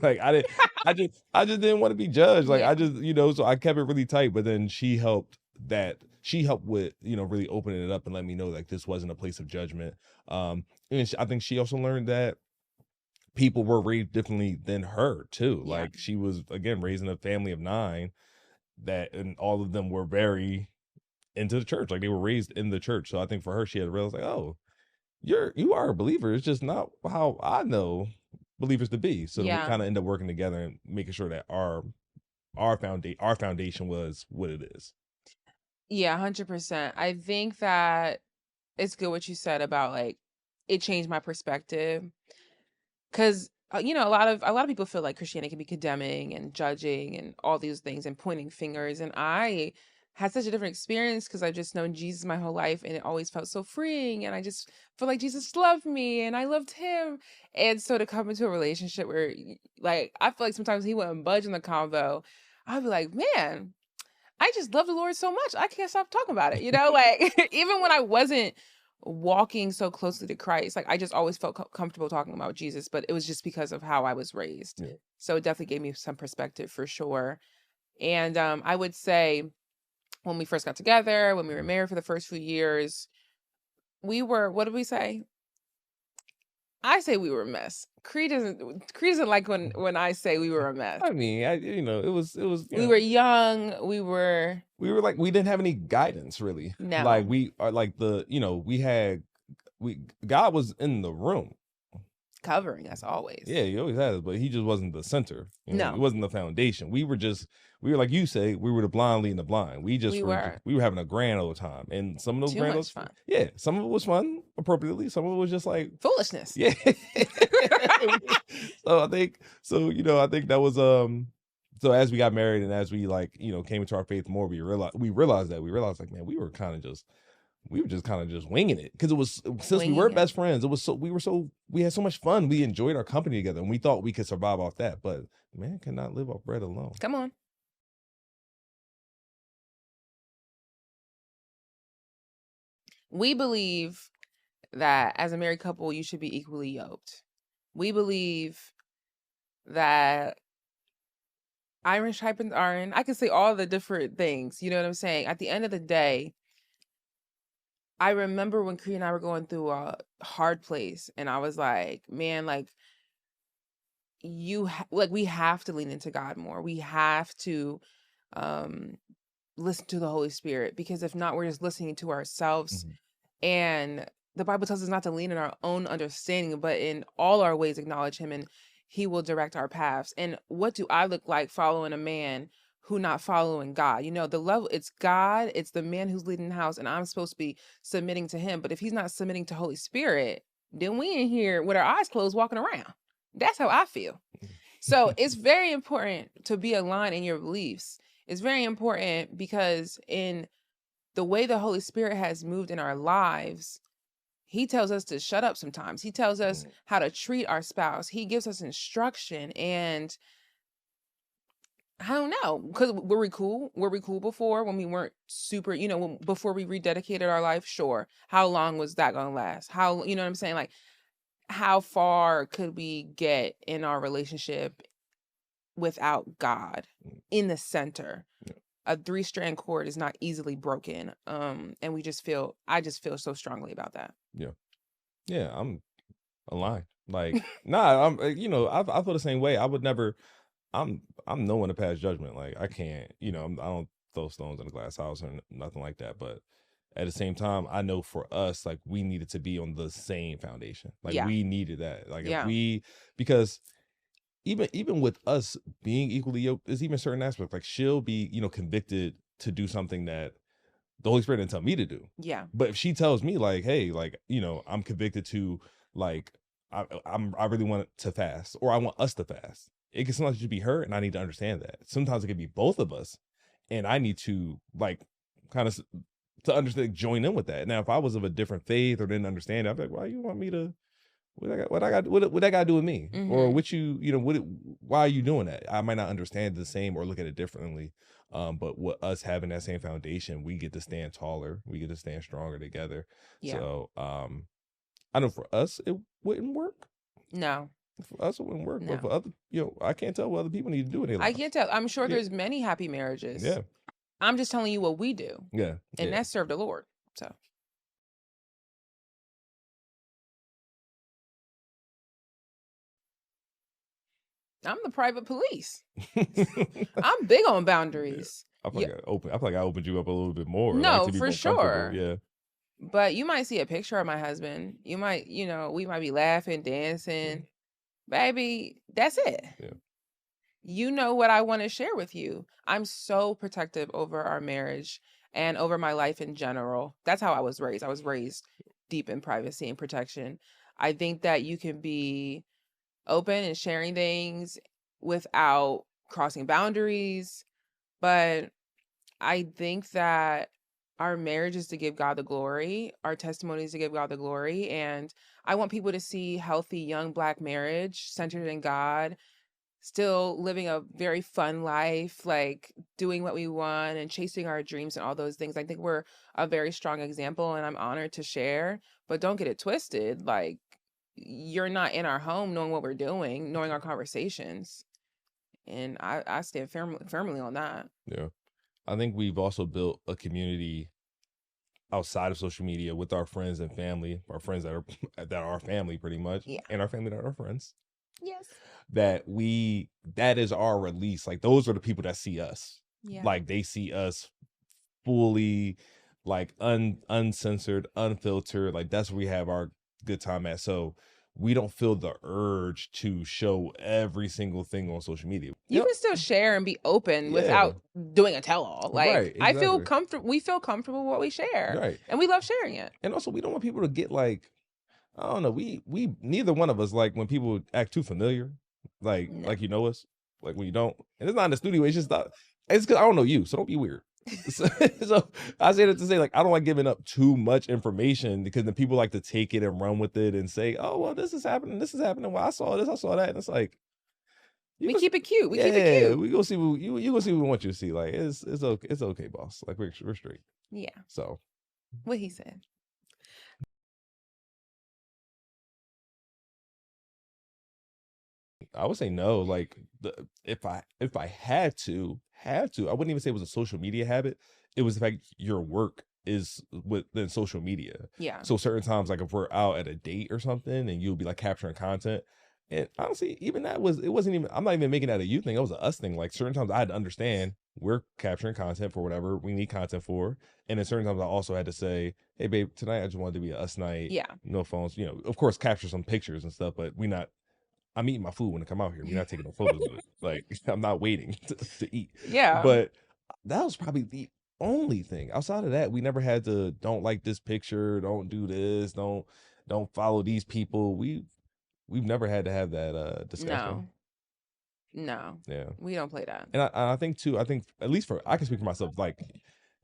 like I just didn't want to be judged. Like Yeah. I just, so I kept it really tight. But then she helped with really opening it up and letting me know like this wasn't a place of judgment. And I think she also learned that people were raised differently than her too. Yeah. Like she was again raised in a family of 9 and all of them were very into the church. Like they were raised in the church. So I think for her, she had realized like, oh, you are a believer. It's just not how I know believers to be. So then we Yeah. kind of end up working together and making sure that our foundation was what it is. Yeah, 100%. I think that it's good what you said about like it changed my perspective because a lot of people feel like Christianity can be condemning and judging and all these things and pointing fingers, and I had such a different experience because I've just known Jesus my whole life, and it always felt so freeing, and I just feel like Jesus loved me and I loved him. And so to come into a relationship where like I feel like sometimes he wouldn't budge in the convo, I'd be like, man, I just love the Lord so much. I can't stop talking about it. Like even when I wasn't walking so closely to Christ, like I just always felt comfortable talking about Jesus, but it was just because of how I was raised. Yeah. So it definitely gave me some perspective for sure. And I would say when we first got together, when we were married for the first few years, we were, what did we say? I say we were a mess. Cree doesn't like when I say we were a mess. I mean, it was We were young. We were like we didn't have any guidance really. No. Like we are like God was in the room covering us always. Yeah, he always has, but he just wasn't the center. No. It wasn't the foundation. We were like you say, we were the blind leading the blind. We were having a grand old time, and some of those grand old fun. Yeah, some of it was fun appropriately. Some of it was just like foolishness. Yeah. So I think that was so as we got married and as we came into our faith more, we realized like, man, we were kind of just winging it because it was since we were best friends. It was we had so much fun. We enjoyed our company together, and we thought we could survive off that. But man cannot live off bread alone. Come on. We believe that as a married couple, you should be equally yoked. We believe that iron sharpens iron. I can say all the different things. You know what I'm saying? At the end of the day, I remember when Cree and I were going through a hard place, and I was like, man, like we have to lean into God more. We have to listen to the Holy Spirit, because if not, we're just listening to ourselves. Mhm. And the Bible tells us not to lean in our own understanding, but in all our ways acknowledge him, and he will direct our paths. And what do I look like following a man who not following God? The level, it's God, it's the man who's leading the house, and I'm supposed to be submitting to him. But if he's not submitting to Holy Spirit, then we in here with our eyes closed walking around. That's how I feel. So it's very important to be aligned in your beliefs. It's very important because in the way the Holy Spirit has moved in our lives, he tells us to shut up sometimes. He tells us how to treat our spouse. He gives us instruction. And I don't know, because were we cool? Were we cool before when we weren't super, before we rededicated our life? Sure. How long was that going to last? How, you know what I'm saying? Like, how far could we get in our relationship without God in the center? Yeah. A 3-strand cord is not easily broken. And I just feel so strongly about that. Yeah, I'm aligned. Like, nah, I feel the same way. I would never. I'm no one to pass judgment. Like, I can't. I don't throw stones in a glass house or nothing like that. But at the same time, I know for us, like, we needed to be on the same foundation. Like, Yeah. we needed that. Like, Yeah. because even with us being equally yoked, there's even certain aspects. Like, she'll be, convicted to do something that the Holy Spirit didn't tell me to do. Yeah. But if she tells me, like, hey, like, I'm convicted to, like, I really want to fast, or I want us to fast. It can sometimes just be her, and I need to understand that. Sometimes it could be both of us, and I need to, like, kind of to understand, join in with that. Now, if I was of a different faith or didn't understand, I'd be like, why you want me to? What that got to do with me? Or what why are you doing that? I might not understand the same or look at it differently. But with us having that same foundation, we get to stand taller, we get to stand stronger together. Yeah. So I know for us it wouldn't work. No. For us it wouldn't work. No. But for other, I can't tell what other people need to do in their lives. I can't tell. I'm sure there's many happy marriages. Yeah. I'm just telling you what we do. Yeah. And that's serve the Lord. So I'm the private police. I'm big on boundaries. I feel like I opened you up a little bit more. No, like, to be for more sure. Yeah. But you might see a picture of my husband. You might, we might be laughing, dancing. Baby, that's it. Yeah. You know what I want to share with you. I'm so protective over our marriage and over my life in general. That's how I was raised. I was raised deep in privacy and protection. I think that you can be open and sharing things without crossing boundaries. But I think that our marriage is to give God the glory. Our testimony is to give God the glory. And I want people to see healthy young Black marriage centered in God, still living a very fun life, like doing what we want and chasing our dreams and all those things. I think we're a very strong example, and I'm honored to share. But don't get it twisted. Like, you're not in our home knowing what we're doing, knowing our conversations. And I stand firmly on that. Yeah. I think we've also built a community outside of social media with our friends and family, our friends that are our family pretty much, and our family that are our friends. Yes. That is our release. Like, those are the people that see us. Yeah. Like, they see us fully, like, uncensored, unfiltered. Like, that's where we have our good time at. So we don't feel the urge to show every single thing on social media. You can still share and be open without doing a tell-all. Like, right, exactly. I feel comfortable. We feel comfortable with what we share, right? And we love sharing it. And also, we don't want people to get, like, I don't know. We neither one of us like when people act too familiar, like you know us, like when you don't. And it's not in the studio. It's just it's because I don't know you, so don't be weird. So I say that to say, like, I don't like giving up too much information, because then people like to take it and run with it and say, oh, well, this is happening, well, I saw this, I saw that. And it's like, we keep it cute. We keep it cute. We go see what you go see what we want you to see. Like, it's okay, boss. Like, we're straight. Yeah. So what he said. I would say no. Like, if I had to, I wouldn't even say it was a social media habit. It was the fact your work is within social media. Yeah. So certain times, like if we're out at a date or something, and you'll be like capturing content, and honestly, even that wasn't even. I'm not even making that a you thing. It was an us thing. Like, certain times I had to understand we're capturing content for whatever we need content for, and then certain times I also had to say, hey babe, tonight I just wanted to be a us night. Yeah. No phones. Of course, capture some pictures and stuff, but we not. I'm eating my food when I come out here. We're not taking no photos of it. Like, I'm not waiting to eat. Yeah. But that was probably the only thing. Outside of that, we never had to, don't like this picture, don't do this, don't follow these people. We've never had to have that discussion. No. Yeah. We don't play that. And I think too, at least I can speak for myself, like,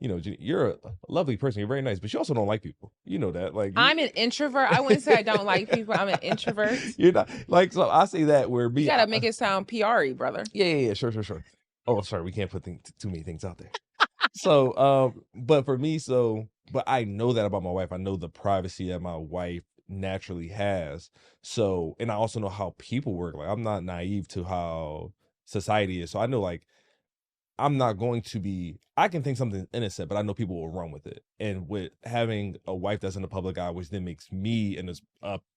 you're a lovely person. You're very nice, but you also don't like people. You know that. Like, I'm an introvert. I wouldn't say I don't like people. I'm an introvert. You're not, like, so I say that where you gotta make it sound PR-y, brother. Yeah. Sure. Oh, sorry, we can't put too many things out there. So, but for me, but I know that about my wife. I know the privacy that my wife naturally has. So, and I also know how people work. Like, I'm not naive to how society is. So I know, like, I'm not going to be, I can think something innocent, but I know people will run with it. And with having a wife that's in the public eye, which then makes me in this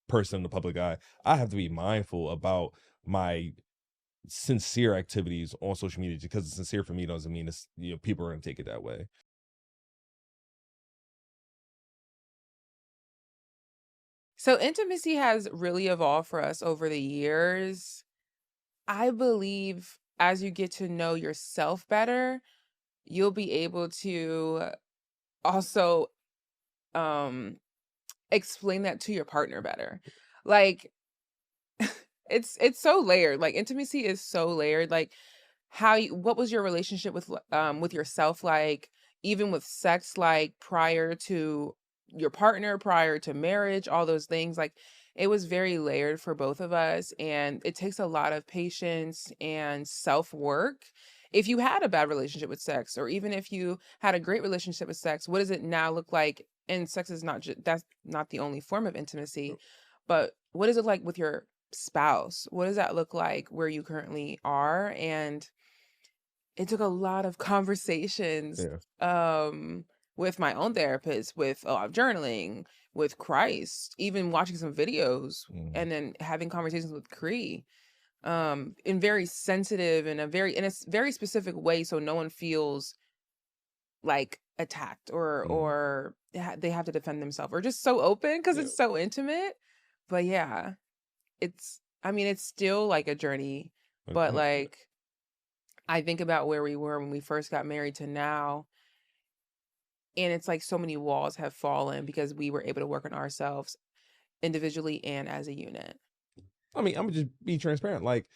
person in the public eye, I have to be mindful about my sincere activities on social media. Because it's sincere for me doesn't mean it's, you know, people are going to take it that way. So intimacy has really evolved for us over the years. I believe as you get to know yourself better, you'll be able to also um explain that to your partner better. Like it's so layered. Like intimacy is so layered. Like what was your relationship with yourself like, even with sex, like prior to your partner, prior to marriage, all those things. Like it was very layered for both of us, and it takes a lot of patience and self-work. If you had a bad relationship with sex, or even if you had a great relationship with sex, what does it now look like? And sex is not just, that's not the only form of intimacy, but what is it like with your spouse? What does that look like where you currently are? And it took a lot of conversations, Yeah. with my own therapist, with a lot of journaling, with Christ, even watching some videos, Mhm. and then having conversations with Cree, in very sensitive and in a very specific way, so no one feels like attacked or Mhm. they have to defend themselves, or just so open because Yeah. it's so intimate. But yeah, I mean, it's still like a journey, but like I think about where we were when we first got married to now, and it's like so many walls have fallen because we were able to work on ourselves individually and as a unit. I mean, I'm gonna just be transparent. Like,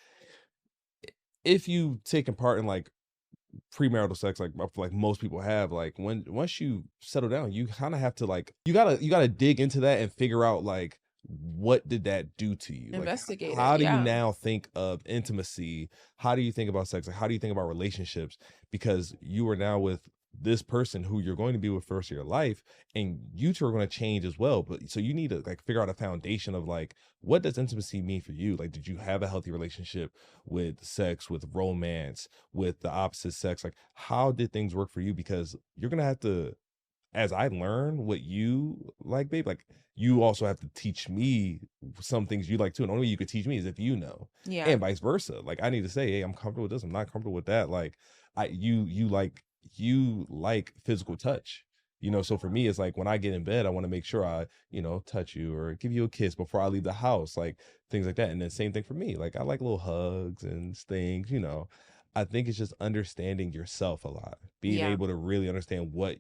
if you taking part in like premarital sex, like most people have, like once you settle down, you kind of have to like you gotta dig into that and figure out like what did that do to you? Like Investigate it. how do you Yeah. now think of intimacy? How do you think about sex? Like how do you think about relationships? Because you are now with this person who you're going to be with for the rest of your life, and you two are going to change as well. But so you need to like figure out a foundation of like what does intimacy mean for you? Like, did you have a healthy relationship with sex, with romance, with the opposite sex? Like, how did things work for you? Because you're gonna have to, as I learn what you like, babe, like you also have to teach me some things you like too. And the only way you could teach me is if you know, Yeah. and vice versa. Like I need to say, hey, I'm comfortable with this. I'm not comfortable with that. Like you like physical touch. You know, so for me, it's like when I get in bed, I want to make sure I, you know, touch you or give you a kiss before I leave the house, like things like that. And then same thing for me. Like I like little hugs and things, you know. I think it's just understanding yourself a lot, being Yeah. able to really understand what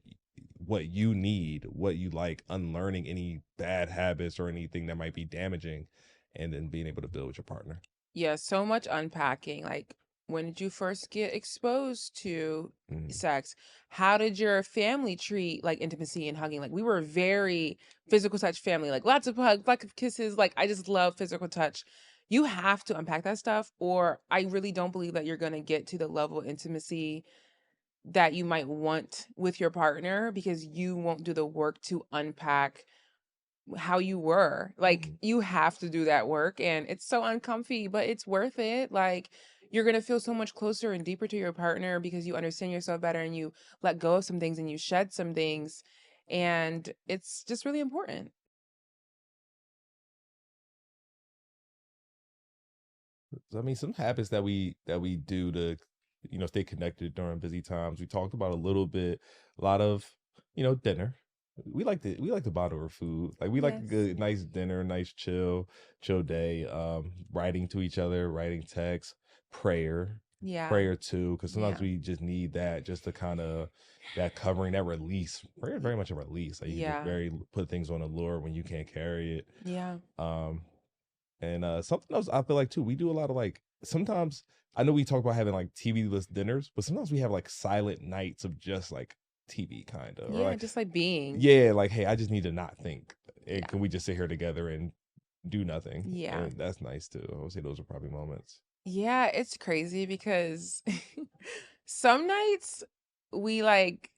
you need, what you like, unlearning any bad habits or anything that might be damaging, and then being able to build with your partner. Yeah. So much unpacking. Like, when did you first get exposed to Mm. sex? How did your family treat like intimacy and hugging? Like, we were very physical touch family, like lots of hugs, lots of kisses. Like, I just love physical touch. You have to unpack that stuff, or I really don't believe that you're going to get to the level of intimacy that you might want with your partner, because you won't do the work to unpack how you were. Like, Mhm. you have to do that work, and it's so uncomfy, but it's worth it. Like, you're going to feel so much closer and deeper to your partner because you understand yourself better, and you let go of some things and you shed some things, and it's just really important. So, I mean, some habits that we do to, you know, stay connected during busy times. We talked about a little bit, a lot of, you know, dinner. We like to bond over food. Like we like a Yes. good, nice dinner, nice chill day. Writing to each other, writing texts, prayer, Yeah. prayer too, because sometimes Yeah. we just need that, just to kind of that covering, that release. Prayer is very much a release. Like you can just Yeah. very put things on the Lord when you can't carry it. Yeah. Um, and something else I feel like too, we do a lot of like sometimes I know we talk about having like TV-less dinners, but sometimes we have like silent nights of just like TV kind of, or Yeah. like Just like being. yeah, like hey, I just need to not think. And Yeah. can we just sit here together and do nothing? Yeah. And that's nice too. I would say those are probably moments. Yeah, it's crazy because some nights we like,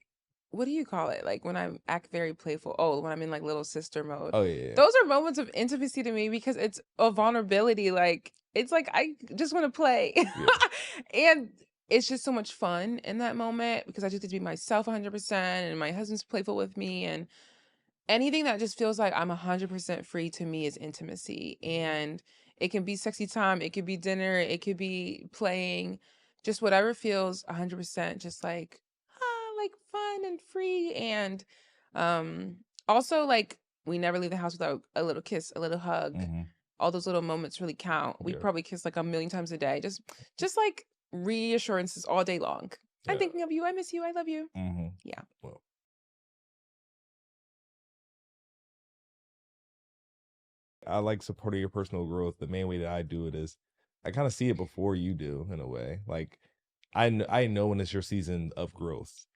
what do you call it? Like when I act very playful. Oh, when I'm in like little sister mode. Oh yeah. Those are moments of intimacy to me because it's a vulnerability. Like, it's like I just want to play. Yeah. And it's just so much fun in that moment because I just get to be myself 100% and my husband's playful with me, and anything that just feels like I'm 100% free to me is intimacy. And it can be sexy time, it could be dinner, it could be playing, just whatever feels 100% just like fun and free. And um also, like, we never leave the house without a little kiss, a little hug. Mm-hmm. All those little moments really count. We Yeah. probably kiss like a million times a day. Just like reassurances all day long. I'm Yeah. thinking of you, I miss you, I love you. Mm-hmm. Yeah. Well, I like supporting your personal growth. The main way that I do it is I kind of see it before you do, in a way. Like I know when it's your season of growth.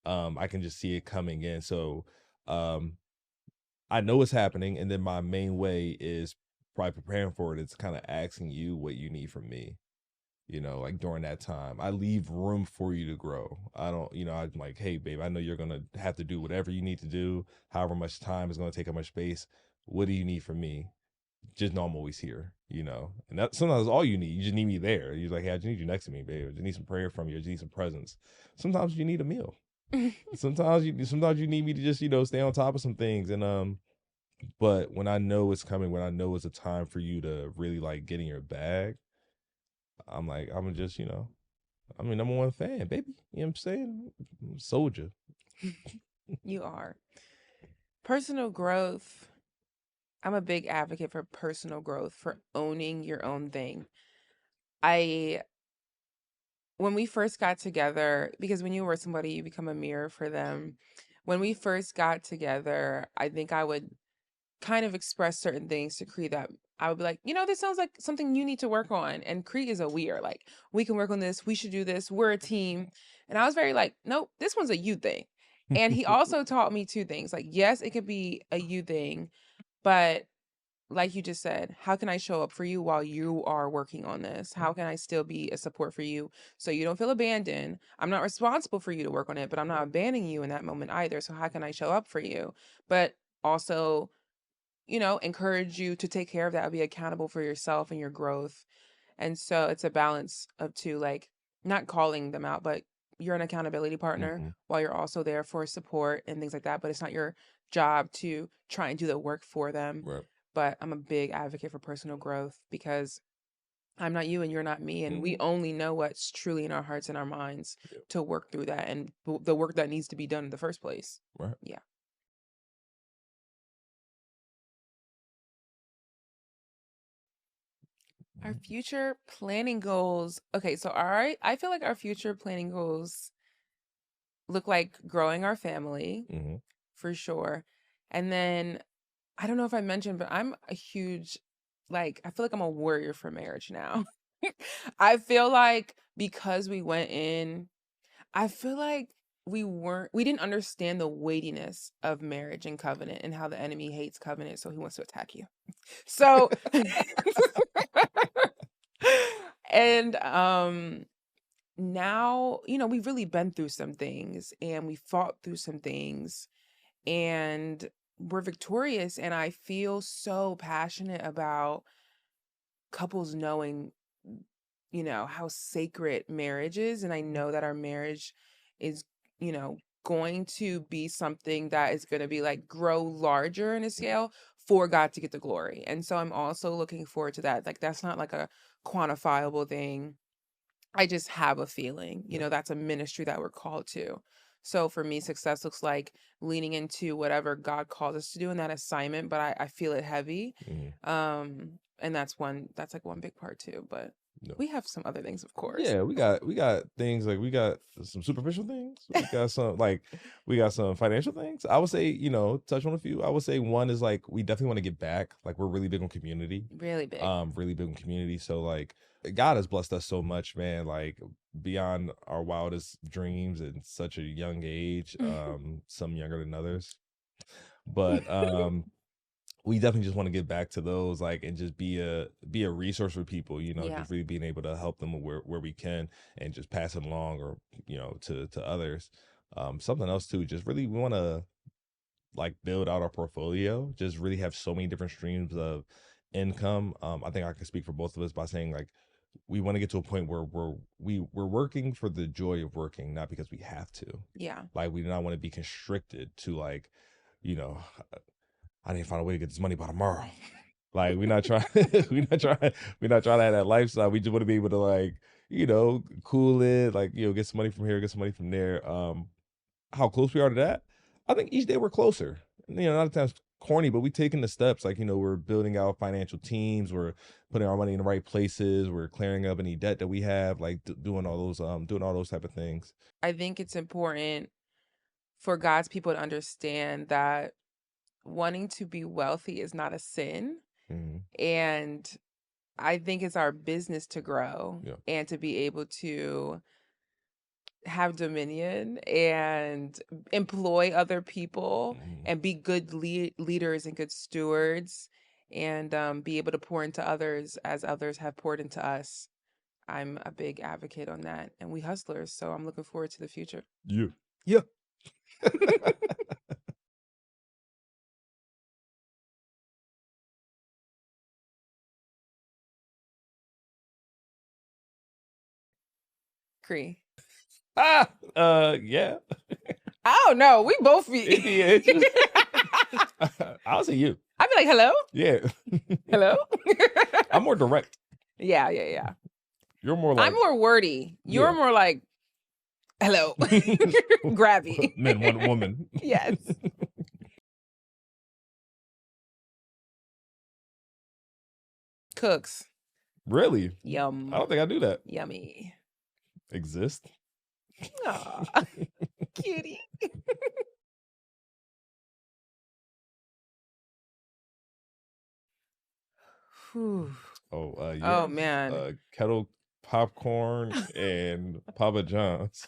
I can just see it coming in. So um I know it's happening, and then my main way is probably preparing for it. It's kind of asking you what you need from me. Like during that time, I leave room for you to grow. I don't, I'm like, hey, babe, I know you're gonna have to do whatever you need to do, however much time is gonna take, how much space. What do you need from me? Just know I'm always here. And that sometimes all you need. You just need me there. You're like, hey, I just need you next to me, babe. I just need some prayer from you. I just need some presence. Sometimes you need a meal. Sometimes you need me to just, stay on top of some things. And but when I know it's coming, when I know it's a time for you to really like get in your bag, I'm like, I'm just, I'm your number one fan, baby. You know what I'm saying? Soldier. You are. Personal growth. I'm a big advocate for personal growth, for owning your own thing. I, when we first got together, because when you were somebody, you become a mirror for them. When we first got together, I think I would kind of express certain things to Cree that I would be like, this sounds like something you need to work on. And Cree is a weird, like, we can work on this. We should do this. We're a team. And I was very like, nope, this one's a you thing. And he also taught me two things. Like, yes, it could be a you thing, but like you just said, how can I show up for you while you are working on this? How can I still be a support for you so you don't feel abandoned? I'm not responsible for you to work on it, but I'm not abandoning you in that moment either. So how can I show up for you? But also, encourage you to take care of that, be accountable for yourself and your growth. And so it's a balance of two, like, not calling them out, but you're an accountability partner Mm-hmm. while you're also there for support and things like that. But it's not your job to try and do the work for them. Right. But I'm a big advocate for personal growth because I'm not you and you're not me. And we Mm-hmm. only know what's truly in our hearts and our minds Yeah. to work through that and the work that needs to be done in the first place. Right. Yeah. Our future planning goals. Okay, so I feel like our future planning goals look like growing our family Mm-hmm. for sure. And then I don't know if I mentioned, but I'm a huge, like, I feel like I'm a warrior for marriage now. I feel like because we went in, I feel like we didn't understand the weightiness of marriage and covenant and how the enemy hates covenant, so he wants to attack you. So and now, we've really been through some things and we fought through some things and we're victorious. And I feel so passionate about couples knowing, how sacred marriage is. And I know that our marriage is, going to be something that is going to be like grow larger in a scale for God to get the glory. And so I'm also looking forward to that. Like, that's not like a quantifiable thing. I just have a feeling, Yeah. that's a ministry that we're called to. So for me, success looks like leaning into whatever God calls us to do in that assignment, but I feel it heavy. Mm-hmm. And that's like one big part too. But No. we have some other things, of course. Yeah, we got things like we got some superficial things. We got some we got some financial things. I would say, touch on a few. I would say one is like we definitely want to get back. Like we're really big on community. Really big. Really big on community. So like God has blessed us so much, man, like beyond our wildest dreams at such a young age. Some younger than others. But we definitely just want to get back to those, like, and just be a resource for people, Yeah. just really being able to help them where we can and just pass it along or, to others. Something else too, just really we want to like build out our portfolio, just really have so many different streams of income. I think I can speak for both of us by saying like we want to get to a point where we're working for the joy of working, not because we have to. Yeah. Like, we do not want to be constricted to, like, you know, I need to find a way to get this money by tomorrow. Like, we're not trying we're not trying to have that lifestyle. We just want to be able to, like, cool it, like, get some money from here, get some money from there. How close we are to that? I think each day we're closer. Not times corny, but we taking the steps. Like, we're building out financial teams, we're putting our money in the right places, we're clearing up any debt that we have, like doing all those type of things. I think it's important for God's people to understand that wanting to be wealthy is not a sin. Mhm. And I think it's our business to grow Yeah. and to be able to have dominion and employ other people and be good leaders and good stewards and be able to pour into others as others have poured into us. I'm a big advocate on that. And we hustlers, so I'm looking forward to the future. Yeah. Yeah. Cree. Yeah. Oh no, we both be. I'll say you. I'd be like, hello? Yeah. Hello? I'm more direct. Yeah. You're more like, I'm more wordy. You're more like, hello. Grabby. Men want a woman. Yes. Cooks. Really? Yum. I don't think I do that. Yummy. Exist? Aw, cutie. Whew. Yeah. Man. Kettle popcorn and Papa John's.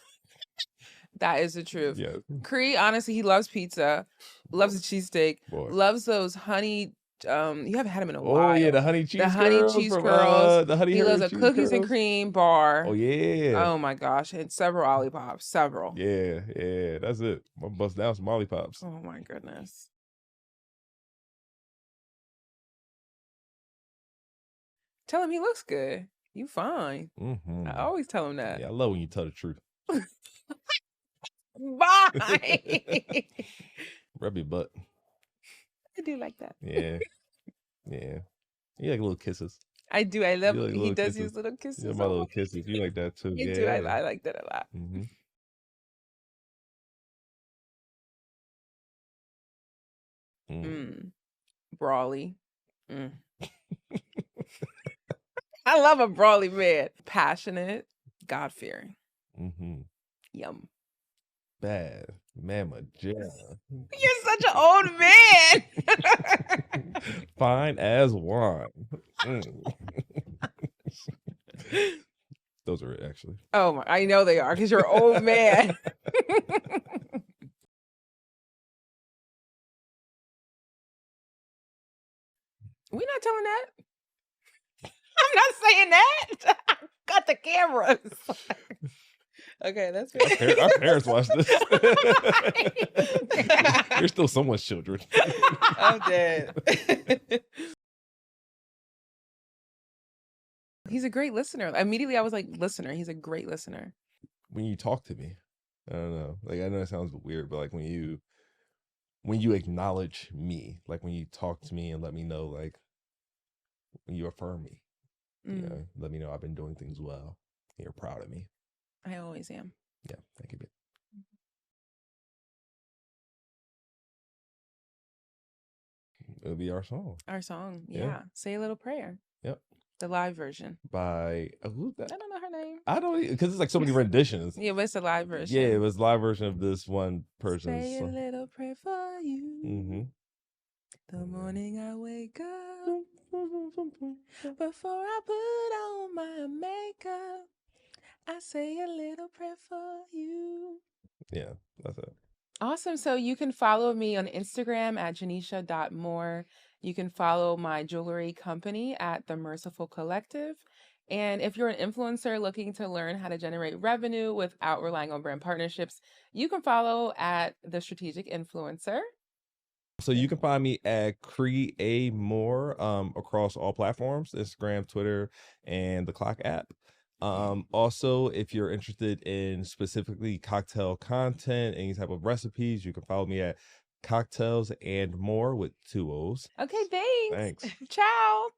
That is the truth. Yeah. Cree, honestly, he loves pizza, loves the cheesesteak, loves those honey. You haven't had them in a while. Oh yeah, the honey cheese. The honey cheese curls. He loves a cookies and cream bar. Oh yeah. Oh my gosh, and several ollipops. Several. Yeah, that's it. I'm gonna bust down some ollipops. Oh my goodness. Tell him he looks good. You fine. Mm-hmm. I always tell him that. Yeah, I love when you tell the truth. Bye. Rub your butt. I do like that. Yeah. You like little kisses. I do. I love. Like he does kisses. use little kisses. Yeah, my little kisses. You like that too. You do. I like that a lot. Mm-hmm. Brawly. I love a brawly man. Passionate, God-fearing. Yum. Bad Mama Jam. You're such an old man. Fine as wine. Those are it, actually. Oh my! I know they are because you're an old man. We're not telling that. I'm not saying that. Got the cameras. Okay, that's fair. Our parents watch this. You're still someone's children. I'm dead. He's a great listener. Immediately, I was like, listener. He's a great listener. When you talk to me, I don't know. Like, I know it sounds weird, but like when you acknowledge me, like when you talk to me and let me know, like when you affirm me, let me know I've been doing things well. And you're proud of me. I always am. Yeah, thank you, babe. It'll be our song. Our song, yeah. Say a Little Prayer. Yep. The live version. By who's that? I don't know her name. I don't, because it's like so many renditions. Yeah, but it's a live version. Yeah, it was a live version of this one person's. Say a little prayer for you. The morning I wake up, before I put on my makeup, I say a little prayer for you. Yeah, that's it. Awesome. So you can follow me on Instagram at janesha.moore. You can follow my jewelry company at The Merciful Collective. And if you're an influencer looking to learn how to generate revenue without relying on brand partnerships, you can follow at The Strategic Influencer. So you can find me at Cree A Moore across all platforms, Instagram, Twitter, and the Clock app. Also, if you're interested in specifically cocktail content, any type of recipes, you can follow me at Cocktails and More with 2 O's. Okay, thanks. Thanks. Ciao.